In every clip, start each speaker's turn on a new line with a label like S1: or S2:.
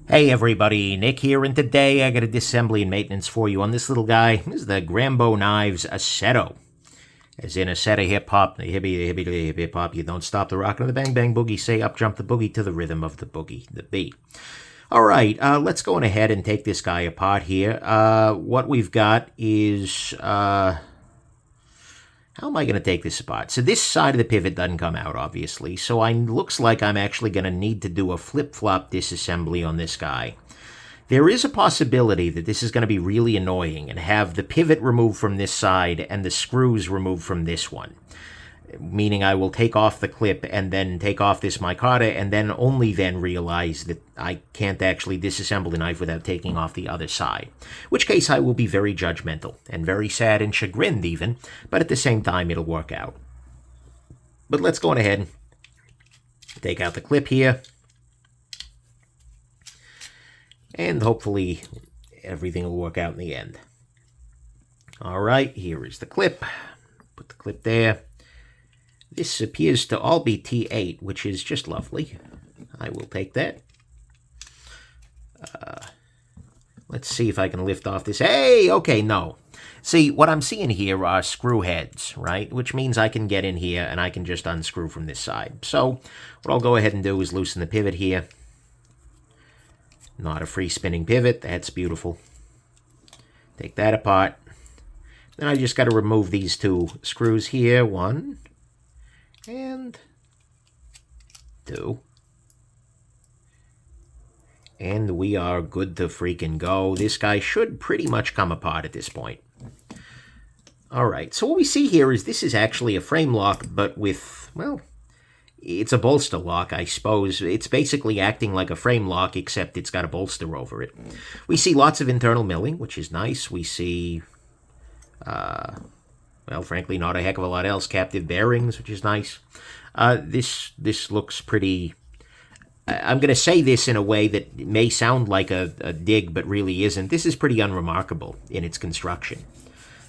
S1: Hey everybody, Nick here, and today I got a disassembly and maintenance for you on this little guy. This is the Grambeau Knives Assetto. As in a set of hip-hop, the hip-hop, you don't stop the rockin' of the bang-bang boogie, say up jump the boogie to the rhythm of the boogie, the beat. Alright, let's go on ahead and take this guy apart here. What we've got is, how am I going to take this apart? So this side of the pivot doesn't come out, obviously, so it looks like I'm actually going to need to do a flip-flop disassembly on this guy. There is a possibility that this is going to be really annoying and have the pivot removed from this side and the screws removed from this one. Meaning I will take off the clip and then take off this micarta and then only then realize that I can't actually disassemble the knife without taking off the other side. In which case I will be very judgmental and very sad and chagrined even, but at the same time it'll work out. But let's go on ahead and take out the clip here. And hopefully everything will work out in the end. Alright, here is the clip. Put the clip there. This appears to all be T8, which is just lovely. I will take that. Let's see if I can lift off this. Hey, okay, no. See, what I'm seeing here are screw heads, right? Which means I can get in here and I can just unscrew from this side. So what I'll go ahead and do is loosen the pivot here. Not a free spinning pivot. That's beautiful. Take that apart. Then I just got to remove these two screws here. One. And two. And we are good to freaking go. This guy should pretty much come apart at this point. Alright, so what we see here is this is actually a frame lock, but with, well, it's a bolster lock, I suppose. It's basically acting like a frame lock, except it's got a bolster over it. We see lots of internal milling, which is nice. We see, well, frankly, not a heck of a lot else. Captive bearings, which is nice. This looks pretty... I'm going to say this in a way that may sound like a dig, but really isn't. This is pretty unremarkable in its construction,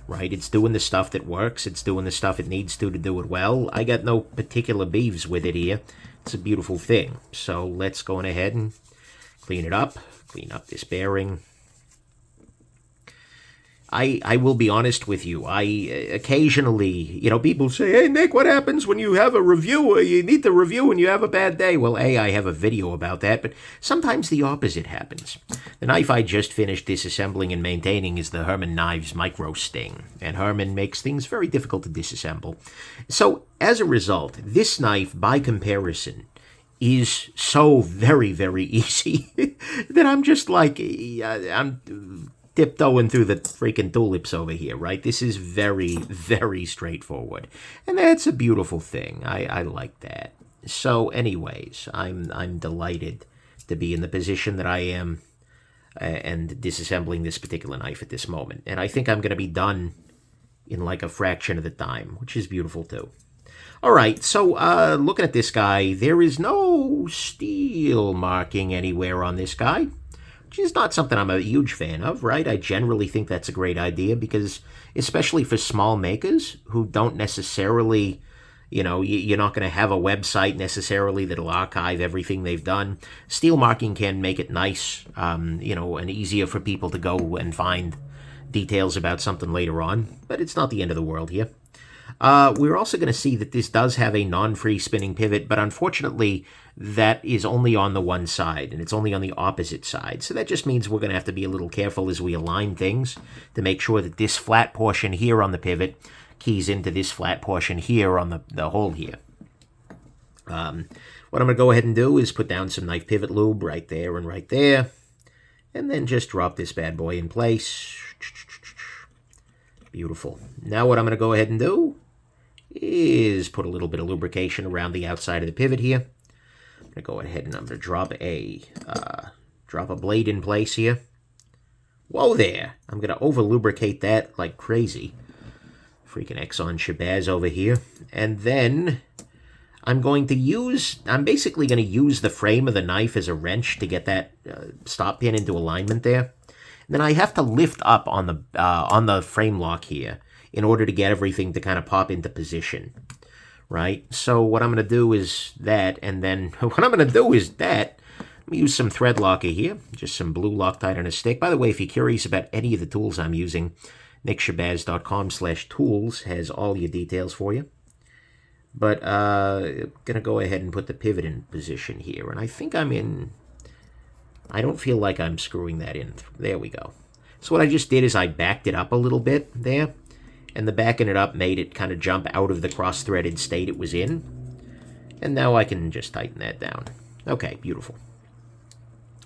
S1: right? It's doing the stuff that works. It's doing the stuff it needs to do it well. I got no particular beefs with it here. It's a beautiful thing. So let's go on ahead and clean it up. Clean up this bearing. I will be honest with you. I occasionally, people say, hey, Nick, what happens when you have a review? You need to review and you have a bad day. Well, I have a video about that, but sometimes the opposite happens. The knife I just finished disassembling and maintaining is the Herman Knives Micro Sting, and Herman makes things very difficult to disassemble. So, as a result, this knife, by comparison, is so very, very easy that I'm just like, I'm tiptoeing through the freaking tulips over here, right? This is very, very straightforward. And that's a beautiful thing. I like that. So anyways, I'm delighted to be in the position that I am and disassembling this particular knife at this moment. And I think I'm going to be done in like a fraction of the time, which is beautiful too. Alright, so looking at this guy, there is no steel marking anywhere on this guy. Which is not something I'm a huge fan of, right? I generally think that's a great idea because, especially for small makers who don't necessarily, you're not going to have a website necessarily that'll archive everything they've done. Steel marking can make it nice, and easier for people to go and find details about something later on, but it's not the end of the world here. We're also going to see that this does have a non-free spinning pivot, but unfortunately that is only on the one side, and it's only on the opposite side. So that just means we're going to have to be a little careful as we align things to make sure that this flat portion here on the pivot keys into this flat portion here on the hole here. What I'm going to go ahead and do is put down some knife pivot lube right there and right there, and then just drop this bad boy in place. Beautiful. Now what I'm going to go ahead and do is put a little bit of lubrication around the outside of the pivot here. I'm going to go ahead and I'm going to drop a blade in place here. Whoa there! I'm going to over lubricate that like crazy. Freaking Exxon Shabazz over here. And then I'm basically going to use the frame of the knife as a wrench to get that stop pin into alignment there. And then I have to lift up on the frame lock here in order to get everything to kind of pop into position, right? So what I'm going to do is that, and then what I'm going to do is that, Let me use some thread locker here, just some blue Loctite on a stick. By the way, if you're curious about any of the tools I'm using, nickshabazz.com/tools has all your details for you. But I'm going to go ahead and put the pivot in position here. And I think I'm in... I don't feel like I'm screwing that in. There we go. So what I just did is I backed it up a little bit there. And the backing it up made it kind of jump out of the cross-threaded state it was in. And now I can just tighten that down. Okay, beautiful.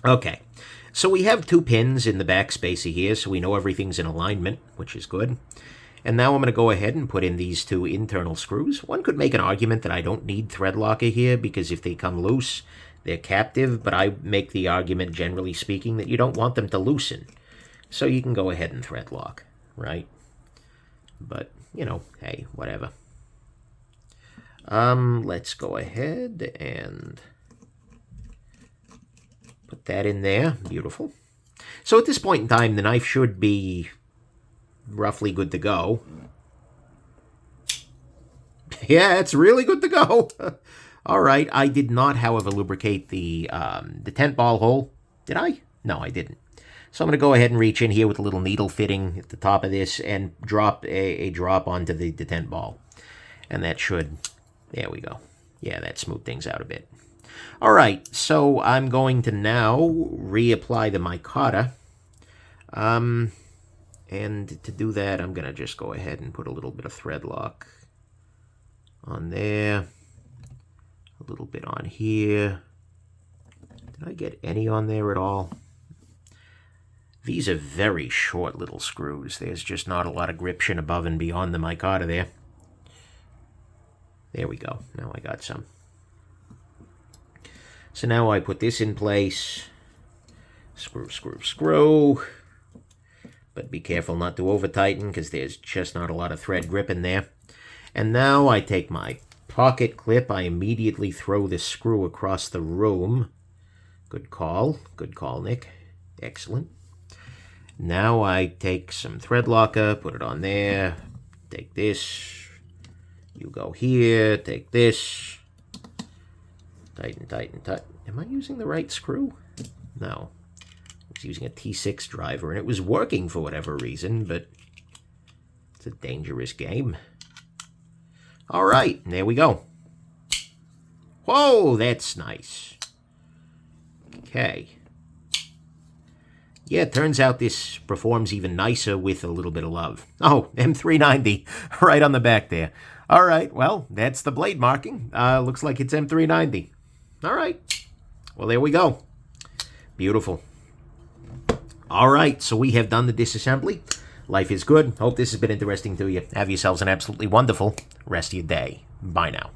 S1: Okay, so we have 2 pins in the back spacer here, so we know everything's in alignment, which is good. And now I'm going to go ahead and put in these 2 internal screws. One could make an argument that I don't need thread locker here, because if they come loose, they're captive, but I make the argument, generally speaking, that you don't want them to loosen. So you can go ahead and thread lock, right? But, you know, hey, whatever. Let's go ahead and... put that in there. Beautiful. So at this point in time, the knife should be roughly good to go. Yeah, it's really good to go. All right. I did not, however, lubricate the tent ball hole. Did I? No, I didn't. So I'm going to go ahead and reach in here with a little needle fitting at the top of this and drop a drop onto the tent ball. And that should... there we go. Yeah, that smoothed things out a bit. All right, so I'm going to now reapply the micarta. And to do that, I'm going to just go ahead and put a little bit of thread lock on there. A little bit on here. Did I get any on there at all? These are very short little screws. There's just not a lot of gription above and beyond the micarta there. There we go. Now I got some. So now I put this in place. Screw, screw, screw. But be careful not to over-tighten because there's just not a lot of thread grip in there. And now I take my pocket clip. I immediately throw this screw across the room. Good call. Good call, Nick. Excellent. Now I take some thread locker, put it on there. Take this. You go here. Take this. Tighten, tighten, tighten. Am I using the right screw? No. I was using a T6 driver, and it was working for whatever reason, but it's a dangerous game. All right, there we go. Whoa, that's nice. Okay. Yeah, it turns out this performs even nicer with a little bit of love. Oh, M390, right on the back there. All right, well, that's the blade marking. Looks like it's M390. All right. Well, there we go. Beautiful. All right, so we have done the disassembly. Life is good. Hope this has been interesting to you. Have yourselves an absolutely wonderful rest of your day. Bye now.